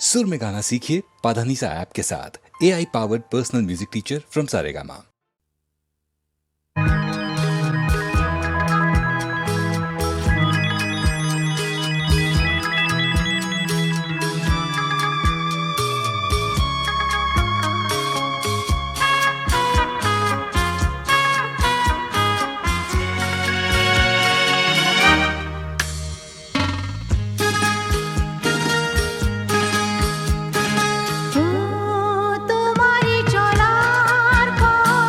सुर में गाना सीखिए पाधानीसा ऐप के साथ। AI powered personal music teacher from Saregama. তোমারি চলার পর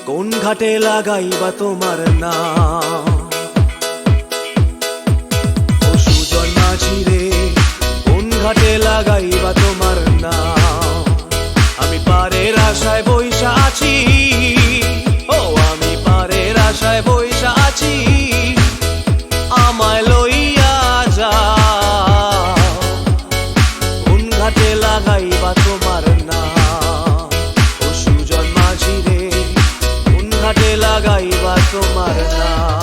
কোন ঘাটে লাগাইবা তোমার নাম ও সুজন মাঝি রে, কোন ঘাটে লাগাইবা তোমার নাম। আমি পারের আশায় বইসা আছি, ও আমি পারের আশায় বইসা আছি, আমায় লইয়া যাও কোন ঘাটে লাগাইবা তোমার নাম ও সুজন মাঝি রে, কোন ঘাটে লাগাইবা তোমার নাম।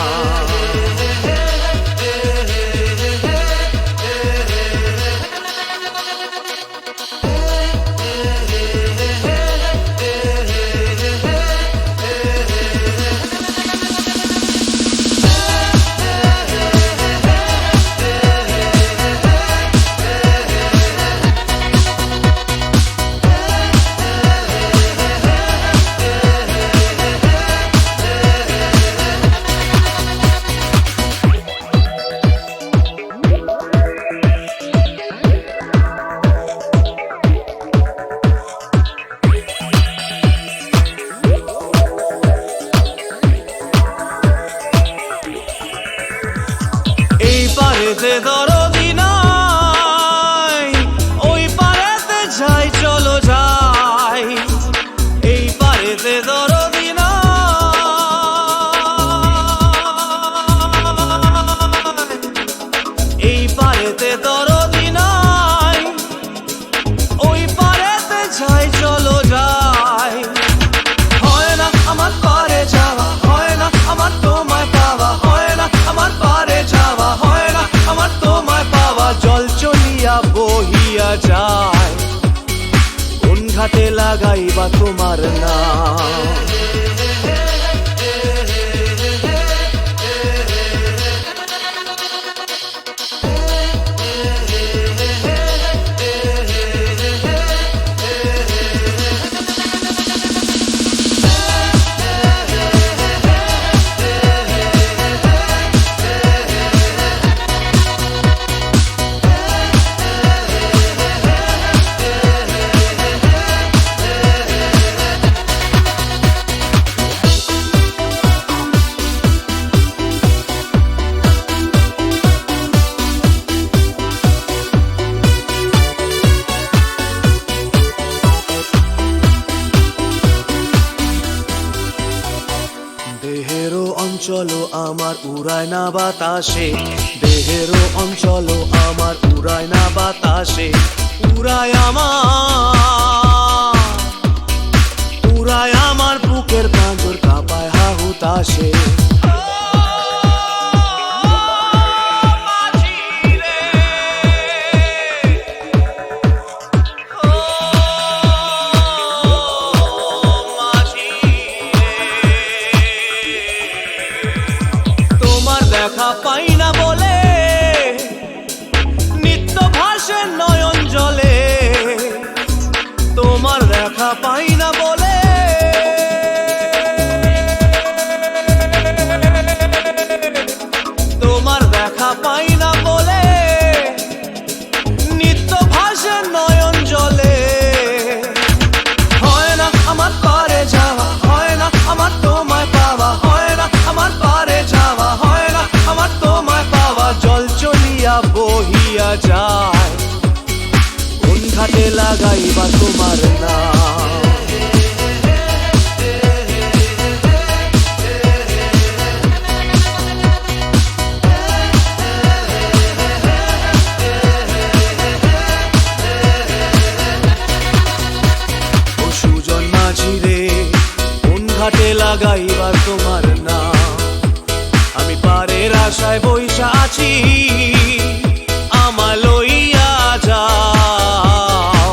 এই পারেতে দরদি নাই, ওই পারেতে যাই চলো যাই, এই পারেতে দরদি নাই, এই পারেতে দরদি নাই, ওই পারেতে যাই চলো যাই। হয় না আমার পারে যাওয়া, হয় না আমার তোমায় পাওয়া, হয় না আমার পারে যাওয়া, হয় না আমার তোমায় পাওয়া। জল চলিয়া বহিয়া যায়, কোন ঘাটে লাগাইবা তোমার নাম। দেহেরও অঞ্চল আমার উড়ায় না বাতাসে, দেহেরও অঞ্চল আমার উড়ায় না বাতাসে, উড়ায় আমার, উড়ায় আমার বুকের পাঁজর কাঁপায় হাহুতাশে। দেখা পাই না বলে নিত্য ভাসে নয়ন জলে, তোমার দেখা পাই না বলে তোমার দেখা পাই না বলে নিত্য ভাসে নয়ন জলে। হয় না আমার পারে যাওয়া, হয় না আমার তোমায় পাওয়া, হয় না আমার পারে যাওয়া, হয় না আমার তোমায় পাওয়া। জল চলিয়া বহিয়া যায়, কোন ঘাটে লাগাইবা তোমার নাম। ও সুজন মাঝি রে, কোন ঘাটে লাগাইবা তোমার নাম। আমি পারের আশায় বইসা আছি, আমায় লইয়া যাও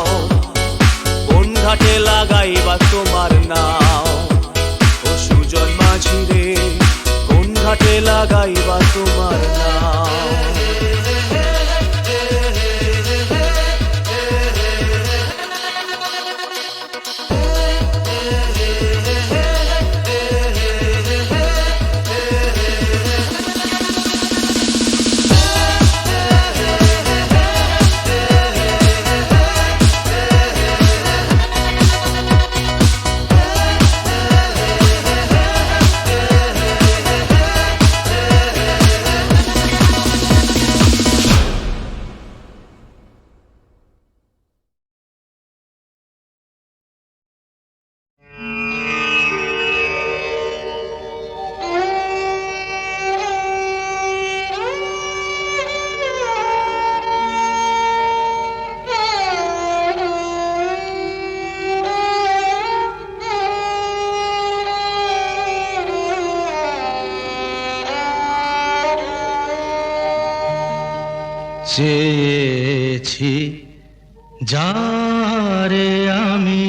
কোন ঘাটে লাগাইবা তোমার নাম ও সুজন মাঝি রে, কোন ঘাটে লাগাইবা তোমার নাম। চেয়েছি যারে আমি,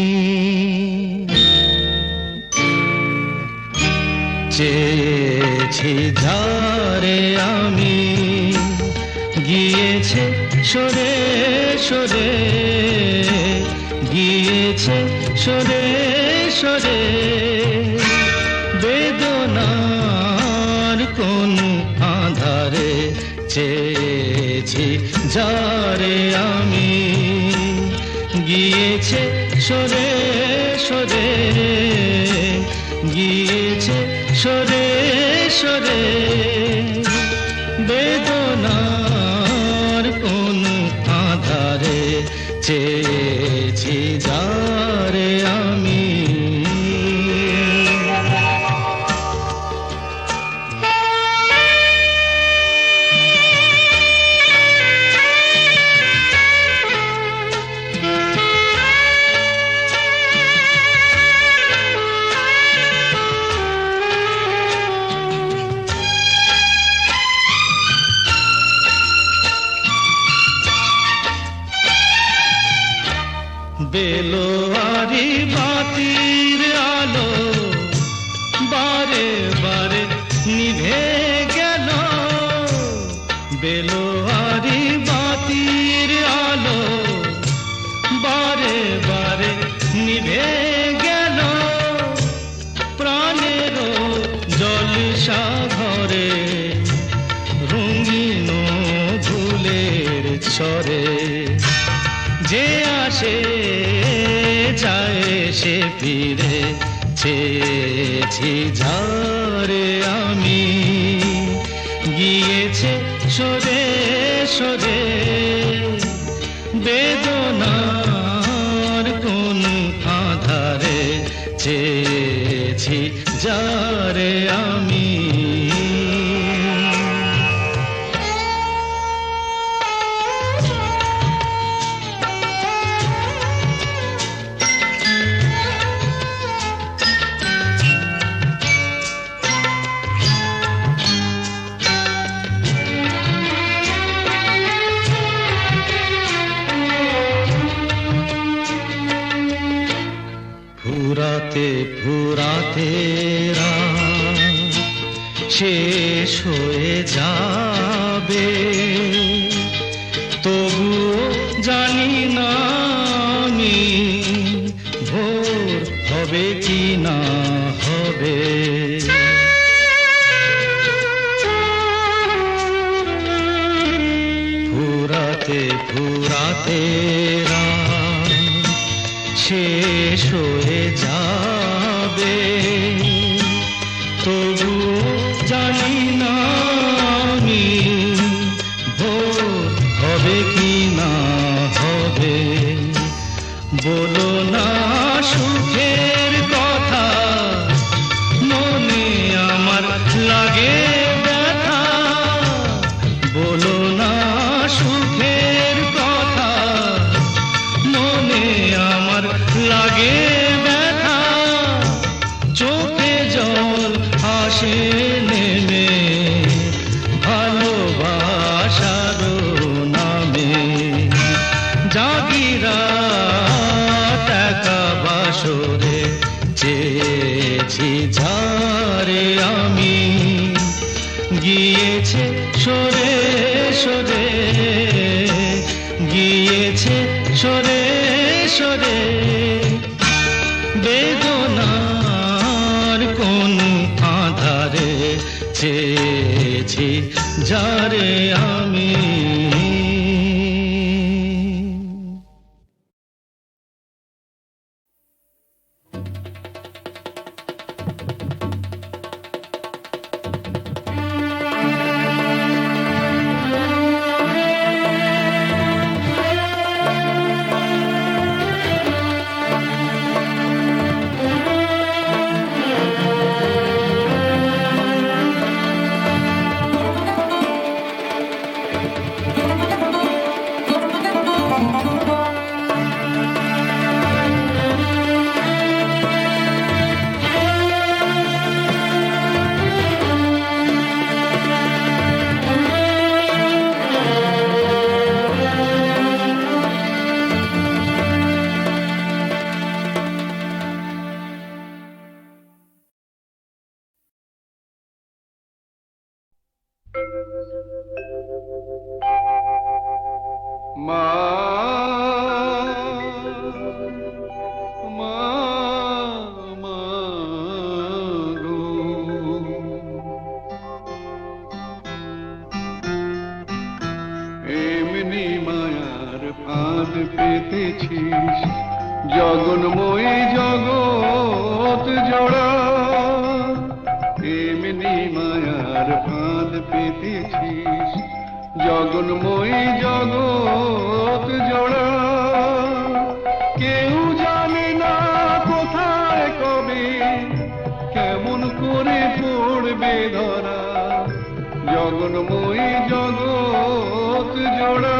চেয়েছি যারে আমি, গিয়েছে সরে সরে, গিয়েছে সরে সরে, বেদনার কোন আধারে চেয়েছি যারে আমি, গিয়েছে সরে সরে, গিয়েছে সরে সরে, বেদনার কোন আধারে চেয়েছি যারে আমি। বেলোয়ারি বাতির আলো বারে বারে নিভে গেল, বেলোয়ারি বাতির আলো বারে বারে নিভে গেল, প্রাণের জলসা ঘরে রঙিন ফুলের ছড়ে, যে আসে যায় সে ফিরে, চেয়েছি যারে আমি, গিয়েছে সরে সরে, বেদনার কোন আধারে চেয়েছি যারে আমি। ফুরাতে ফুরাতে রাত শেষ হয়ে যাবে, তবুও জানি না আমি ভোর হবে কি না হবে। ফুরাতে ফুরাতে রাত শেষ হয়ে যাবে, তবুও জানি না আমি ভোর হবে কি না হবে। বলো না সুখের কথা, মনে আমার লাগে ব্যথা, বলো না সুখের কথা, মনে আমার লাগে ব্যথা, চোখে জল আসে নেমে ভালোবাসার নামে, জাগিরা টাকা বাসরে চেয়েছি যারে আমি, গিয়েছে সরে সরে, গিয়েছে সরে সরে, বেদনার কোন আধারে চেয়েছি যারে আমি। মা মা মা গো, এমনি মায়ার ফাঁদ পেতেছিস, জগন্ময়ী জগৎ জোড়া, এমনি মায়ার ফাঁদ পেতেছিস, জগন্ময়ী জগৎ জোড়া। কেউ জানে না কোথায় কবে কেমন করে পড়বে ধরা, জগন্ময়ী জগৎ জোড়া।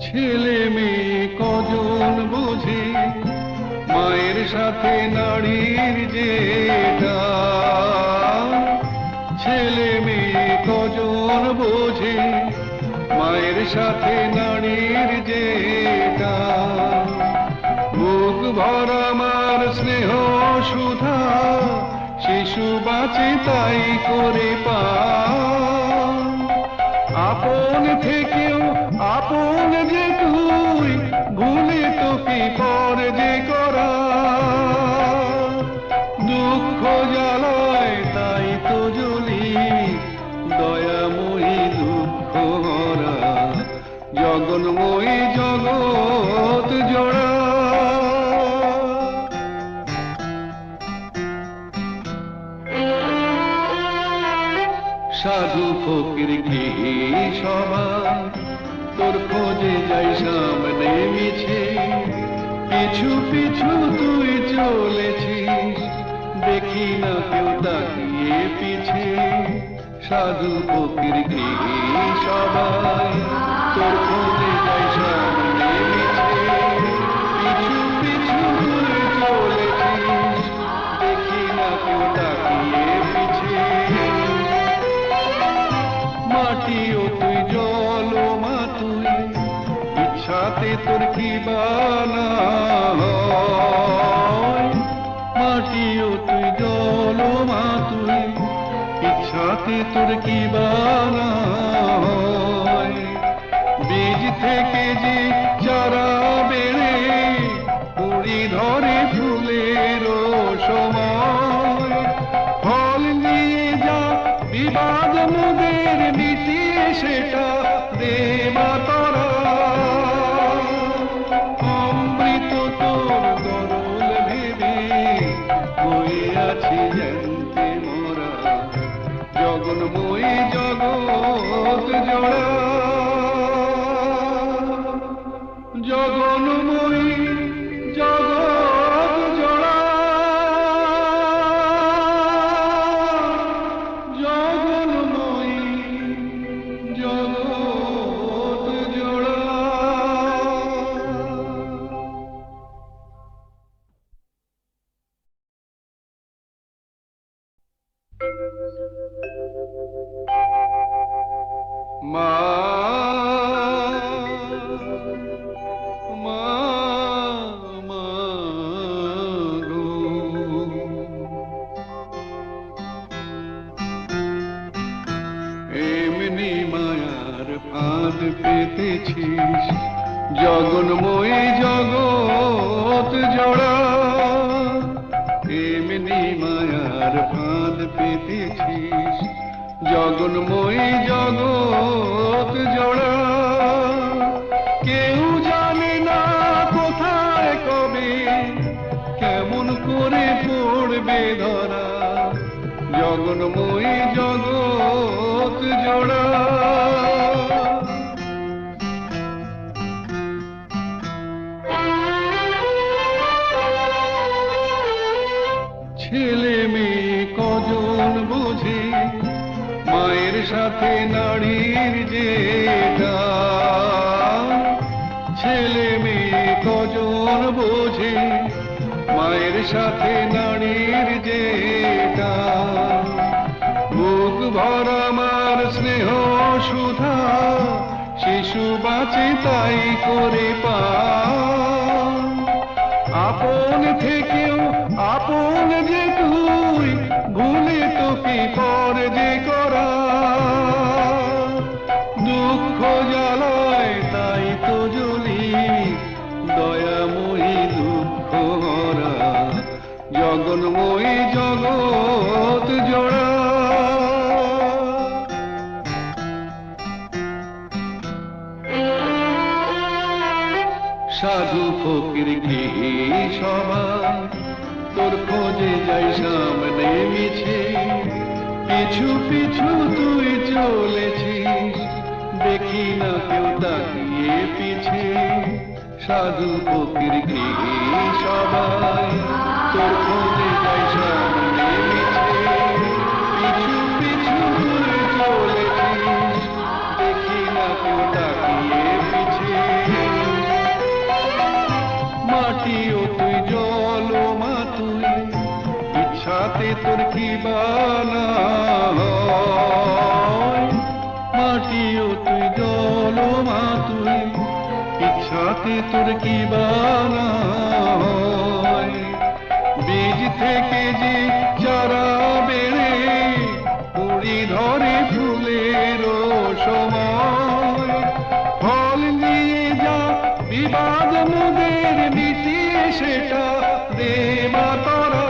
ছেলে মেয়ে কজন বোঝে মায়ের সাথে নারীর যে টান, ছেলে মেয়ে কজন বোঝে মায়ের সাথে নারীর যে টান। বুক ভরা মার স্নেহ সুধা, শিশু বাঁচে তাই করে পান। আপন থেকেও আপন যে তুই, ভুলে তো কি পর যে করা, দুঃখ জ্বালায় তাই তো জ্বলি, দয়াময়ী দুঃখ হরা, জগন্ময়ী জগৎ জোড়া। সাধু ফকির গৃহী সবাই তোর খোঁজে যাই সামনে মিছে, পিছু পিছু তুই চলেছিস, দেখি না কেউ তাকিয়ে পিছে। সাধু ফকির গৃহী সবাই তোর খোঁজে যাই সামনে মিছে, পিছু পিছু তুই চলেছিস, দেখি না কেউ তাকিয়ে পিছে। মাটিও তুই জল মা তুই, ইচ্ছাতে তোর কি বানা হয়। মাটিও তুই জল মা তুই, ইচ্ছাতে তোর কি বানা হয়। বীজ থেকে যে চারা বেড়ে কুড়ি ধরে ফুলের সময়, ফল নিয়ে যা বিবাদ মোদের মিটিয়ে সেটা দে মা তোরা। অমৃত তোর গরল ভেবে হয়ে আছি জানতে মোরা, জগন্ময়ী জগৎ জোড়া, জগন্ময়ী জগৎ জোড়া, জগন্ময়ী জগৎ জোড়া। মা মা মা গো, এমনি মায়ার ফাঁদ পেতেছিস, জগন্ময়ী জগৎ জোড়া, এমনি মায়ার ফাঁদ পেতেছিস, জগন্ময়ী জগৎ জোড়া। কেউ জানে না কোথায় কবে কেমন করে পড়বে ধরা, জগন্ময়ী জগৎ জোড়া। ছেলে মেয়ে কজন বোঝে মায়ের সাথে নারীর যে টান, ছেলে মেয়ে কজন বোঝে মায়ের সাথে নারীর যে টান। বুক ভরা মার স্নেহ সুধা, শিশু বাঁচে তাই করে পান। আপন থেকেও আপন যে তুই, ভুলে তোকে পর যে করা। দুঃখ জ্বালায় তাই তো জ্বলি, দয়াময়ী দুঃখ হরা, জগন্ময়ী জগৎ জোড়া। সাধু ফকির কি সবাই তোর খোঁজে যাই সামনে মিছে, পিছু পিছু তুই চলেছিস, দেখি না কেউ তাকিয়ে পিছে। সাধু ফকির কি সবাই তোর খোঁজে যাই সামনে মিছে, পিছু পিছু তুই চলেছিস, দেখি না কেউ তাকিয়ে পিছে। মাটিও তুই জল মা তুই, ইচ্ছাতে তোর কি বানা হয়। মাটিও তুই জল মা তুই, ইচ্ছাতে তোর কি বানা হয়। বীজ থেকে যে চারা বেড়ে কুড়ি ধরে ফুলের সময়, ফল নিয়ে যা বিবাদ মোদের মিটিয়ে সেটা দেবা তরা।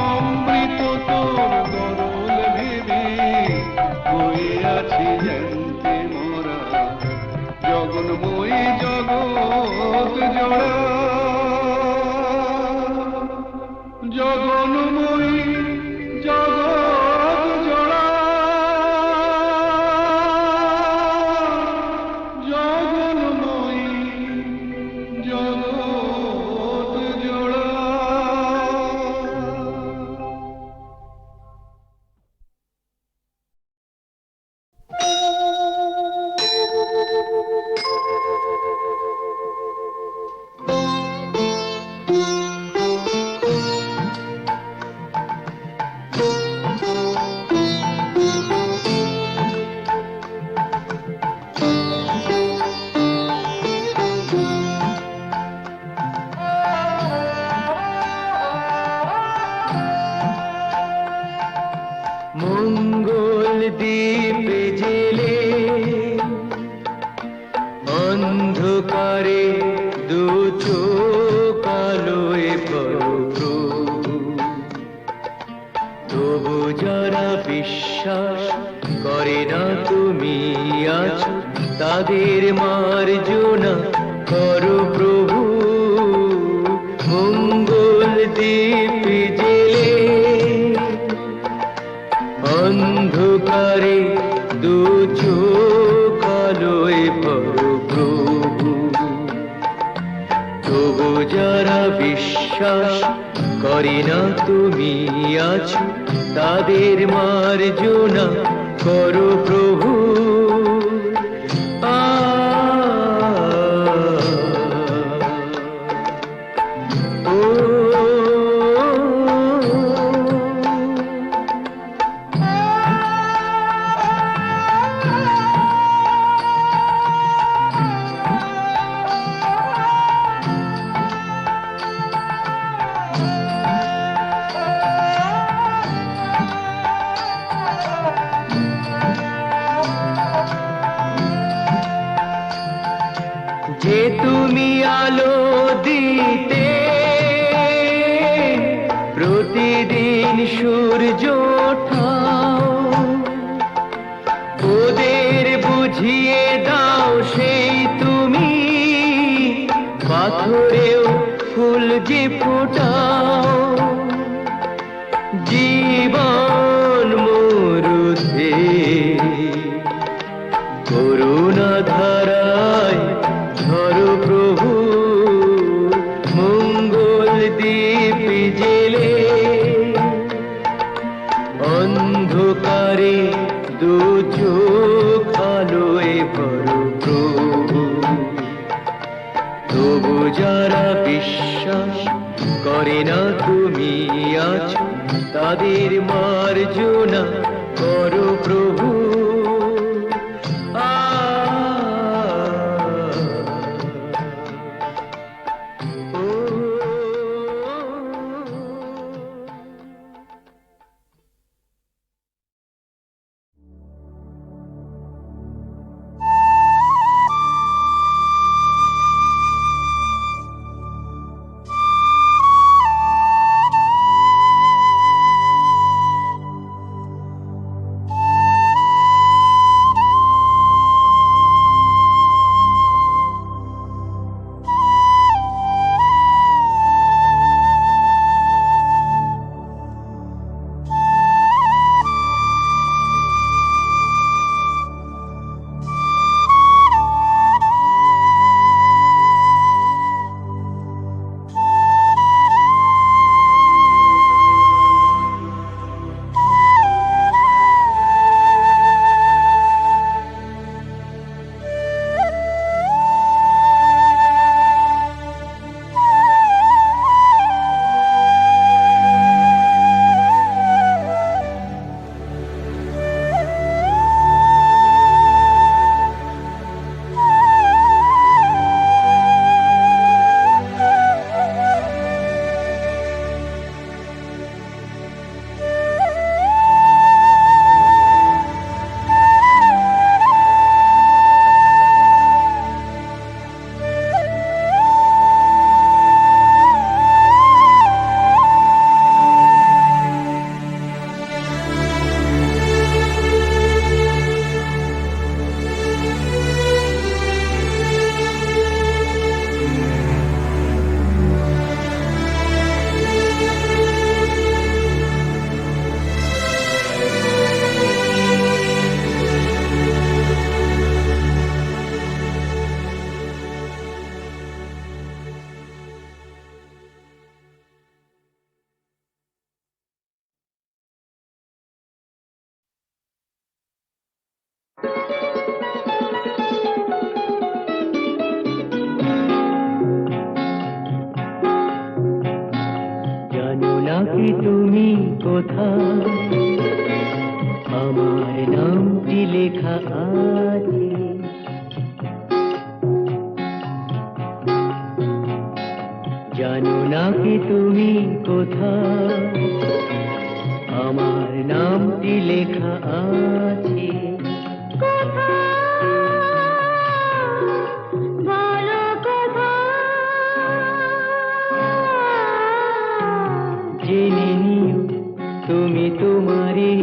অমৃত তোর গরল ভেবে হয়ে আছি জানতে মোরা, জগন্ময়ী জগৎ জোড়া। জগন্ময়ী জগৎ জোড়া, জগন্ময়ী জগৎ জোড়া। মঙ্গল দ্বীপ জেলে অন্ধকারে দু চোখ আলোয় প্রভু, তবু যারা বিশ্বাস করে না তুমি আছো, তাদের মার্জনা করো প্রভু। মঙ্গল দ্বীপ জেলে অন্ধকারে দু চোখ আলোয় প্রভু, তবু যারা বিশ্বাস করে না তুমি আছো, তাদের মার্জনা করো প্রভু। যে তুমি আলো দিতে প্রতিদিন সূর্য ওঠাও, ওদের বুঝিয়ে দাও সেই তুমি পাথরেও ফুল যে ফোটাও। জীবন মরুতে করুণা ধারায় ধরো প্রভু। মঙ্গল দ্বীপ জেলে অন্ধকারে দু চোখ আলোয় ভরো প্রভু, তবু যারা বিশ্বাস করে না তুমি আছো, তাদের মার্জনা করো প্রভু। কোথায় আমার নামটি লেখা আছে। জানো না কি তুমি কোথায় আমার নামটি লেখা আছে। জেনে নিও তুমি তোমারই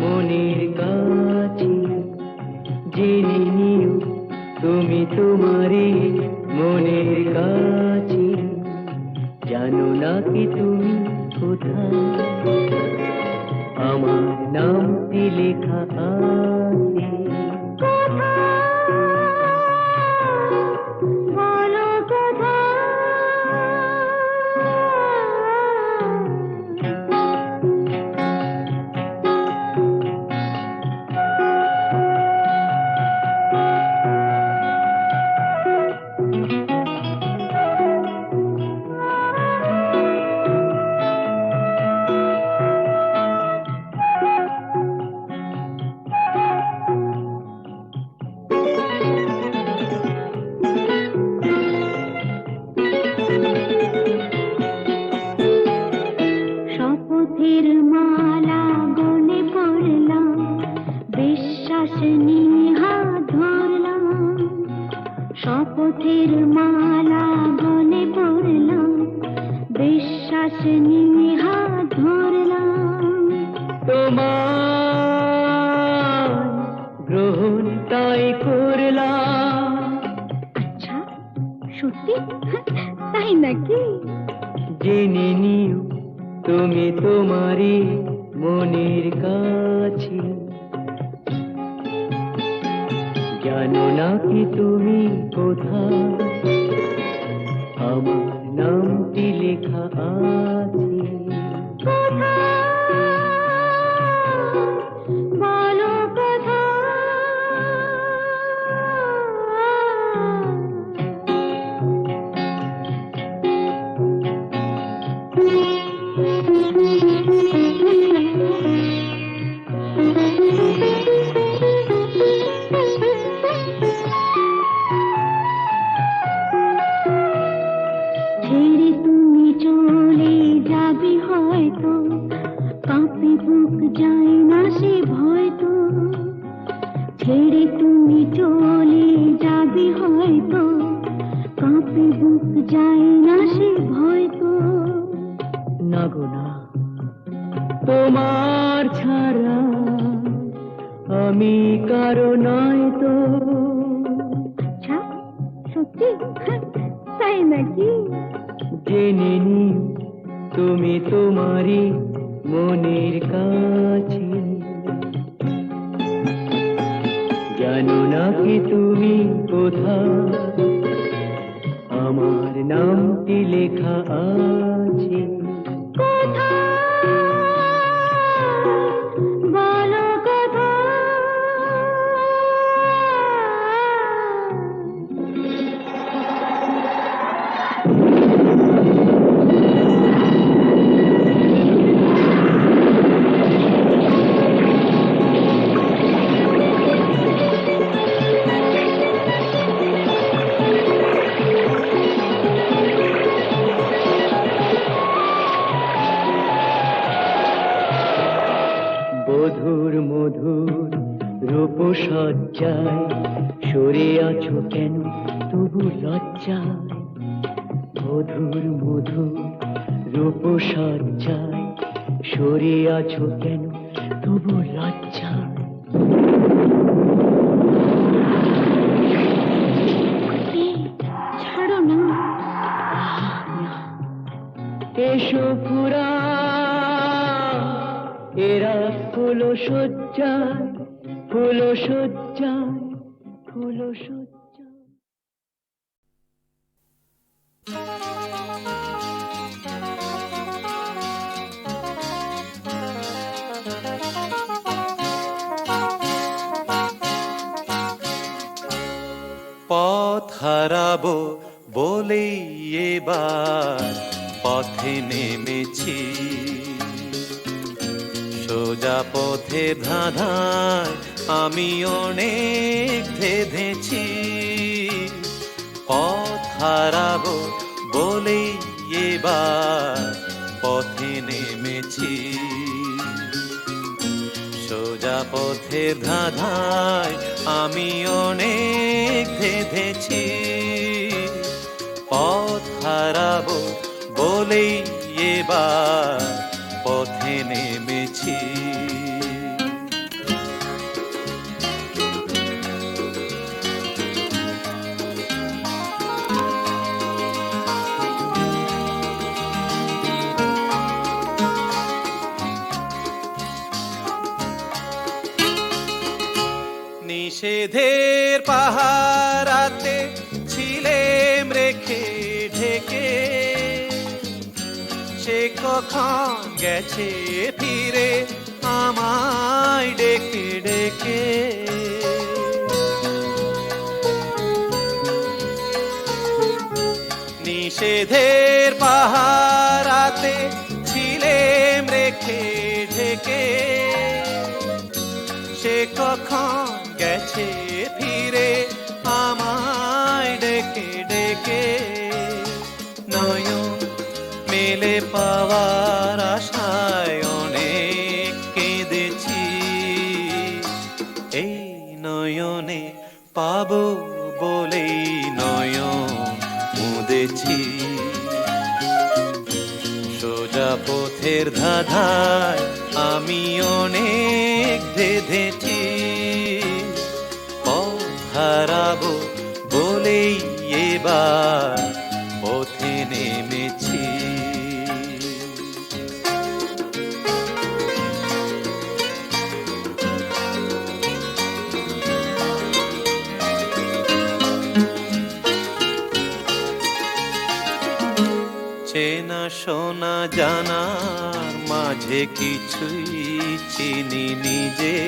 মনের কাছে। জেনে নিও তুমি তোমারই মনের কাছে। জানো না কি তুমি কোথায় আমার নামটি লেখা আছে। শপথের মালা গলে পড়লাম, বিশ্বাস নিয়ে হাত ধরলাম। শপথের মালা গলে পড়লাম, বিশ্বাস নিয়ে হাত ধরলাম। তোমার গ্রহণ তাই করলাম। আচ্ছা, সত্যি? তাই নাকি? জেনে নিও তুমি তোমারই মনের কাছে। জানো না কি তুমি কোথায় আমার নামটি লেখা আছে। বলো কোথায়? ছেড়ে তুমি চলে যাবে হয়তো, কাঁপে বুক যায় না সে ভয় তো। ছেড়ে তুমি চলে যাবে হয়তো, কাঁপে বুক যায় না সে ভয় তো। না গো না, তোমার ছাড়া আমি কারো নয় তো। আচ্ছা, সত্যি? তাই নাকি? জেনে নিও তুমি তোমারই মনের কাছে। জানো না কি তুমি কোথায় আমার নামটি লেখা আছে। বলো কোথায়? মধুর মধুর রূপসজ্জায় সরে আছো কেন তবু লজ্জায়। মধুর মধুর রূপসজ্জায় সরে আছো কেন তবু লজ্জায়। ছাড়ো না। এসো পুরা এরা ফুলো সজ্জায়, ফুলো সজ্জায়, ফুলো সজ্জায়। পথ হারাবো বলেই এবার পথে নেমেছি, সোজা পথে ধাঁধায় আমি অনেক ধেঁধেছি, পথ হারাবো বলেই এবার পথে নেমেছি। সোজা পথে ধাঁধায় আমি অনেক ধেঁধেছি, পথ হারাবো বলেই এবার পথে নেমেছি। নিষেধের পাহারাতে ছিলেম রেখে ঢেকে, সে কখন গেছে ফিরে আমায় ডেকে ডেকে। নিষেধের পাহারাতে ছিলেম রেখে ঢেকে, সে কখন গেছে ফিরে আমায় ডেকে ডেকে। নয়ন মেলে পাওয়ার আশায় অনেক কেঁদেছি, এই নয়নে পাবো বলেই নয়ন মুদেছি। সোজা পথের ধাঁধায় আমি অনেক ধেঁধেছি, পথ হারাবো বলেই এবার পথে নেমেছি। চেনা শোনা জানার মাঝে কিছুই চিনি নিজে,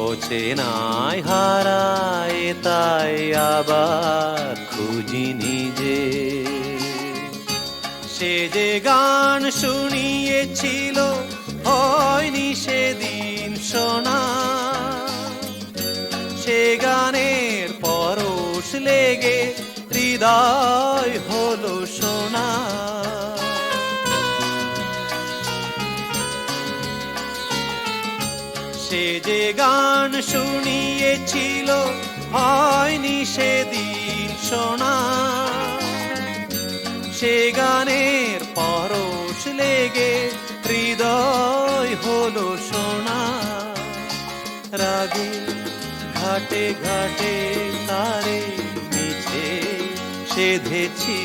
অচেনায় হারায় তাই আবার খুঁজি নিজে। সে যে গান শুনিয়েছিল হয়নি সেদিন শোনা, সে গানের পরশ লেগে হৃদয় হলো সোনা। সে যে গান শুনিয়েছিল হয়নি সেদিন শোনা, সে গানের পরশ লেগে হৃদয় হলো সোনা। রাগে ঘাটে ঘাটে তারে মিছে সেধেছি,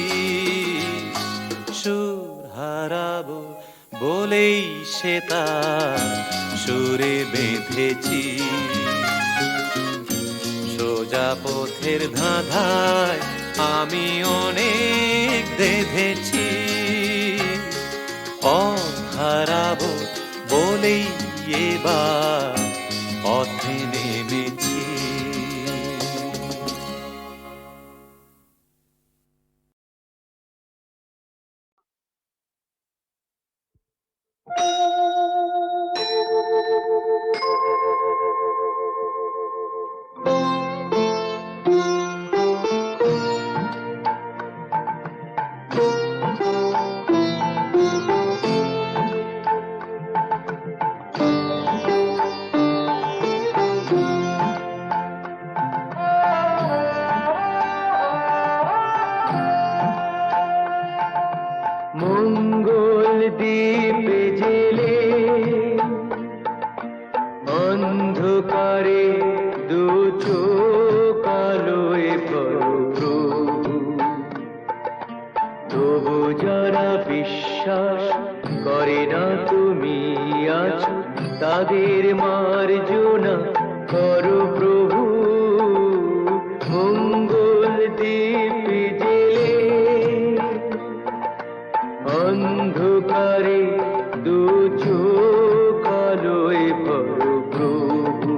সুর হারাবো বলেই সে তার সুরে বেঁধেছি। সোজা পথের ধাঁধায় আমি অনেক ধেঁধেছি, পথ হারাবো বলেই এবার পথে নেমেছি। মঙ্গল দ্বীপে জেলে অন্ধকারে দু চোখ আলোয় ভরপুর, তবু যারা বিশ্বাস করে না তুমি আছো তাদের মার্জনা করো প্রভু। মঙ্গল দ্বীপে জেলে অন্ধকারে দু চোখ আলোয় ভরো প্রভু,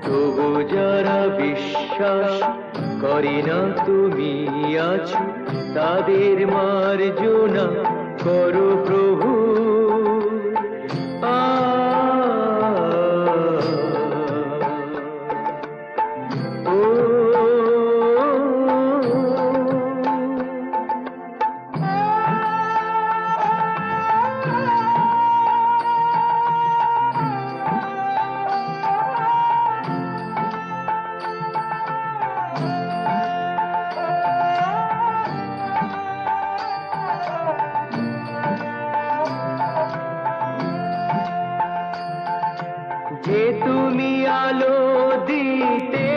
তবু যারা বিশ্বাস করে না তুমি আছো তাদের মার্জনা করো প্রভু। আ ও যে তুমি আলো দিতে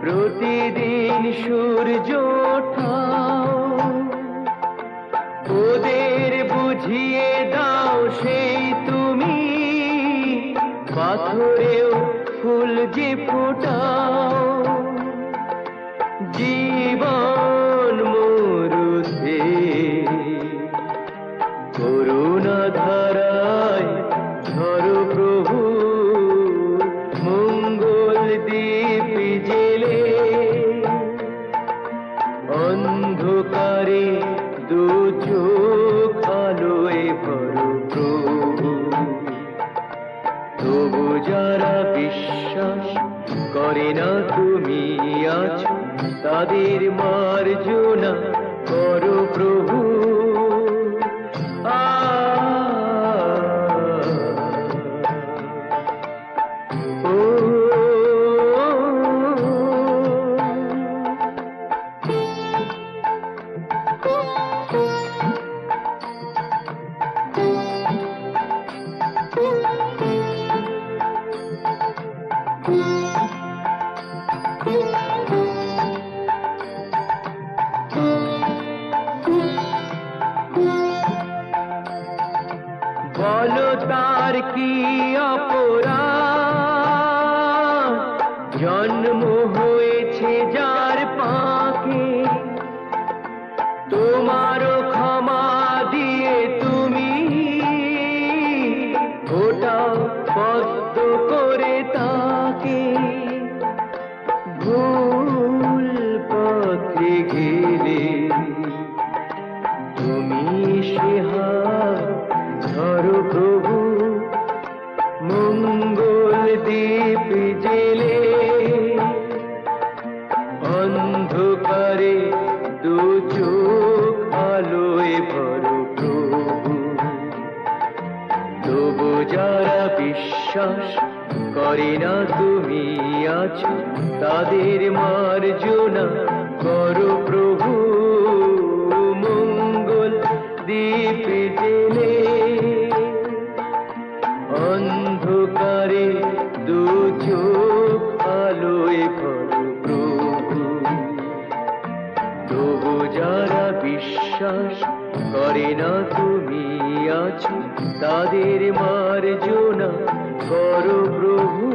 প্রতিদিন সূর্য ওঠাও, ওদের বুঝিয়ে দাও সেই তুমি পাথরেও ফুল যে ফোটাও। জীবন মরুতে করুণা ধারায় ধরো প্রভু, মঙ্গল দ্বীপ জেলে অন্ধকারে দু চোখ আলোয় ভরো প্রভু। তবু যারা বিশ্বাস করে না তুমি আছো, তাদের মার্জনা করো প্রভু। বলো তার কি অপরাধ, জন্ম হয়েছে যার পাকে, তোমারও ক্ষমা দিয়ে তুমি ওটাও পদ্ম করে তাকে। ভুল পথে গেলে তুমি সে হাত ধরো প্রভু, মঙ্গল দ্বীপ জেলে অন্ধকারে দু চোখ আলোয় ভরো প্রভু। তবু যারা বিশ্বাস করে না তুমি আছো, তাদের মার্জনা করো প্রভু, মঙ্গল দ্বীপ জেলে অন্ধকারে দু চোখ আলোয় ভরো প্রভু। তবু যারা বিশ্বাস করে না তুমি আছো, তাদের মার্জনা করো প্রভু।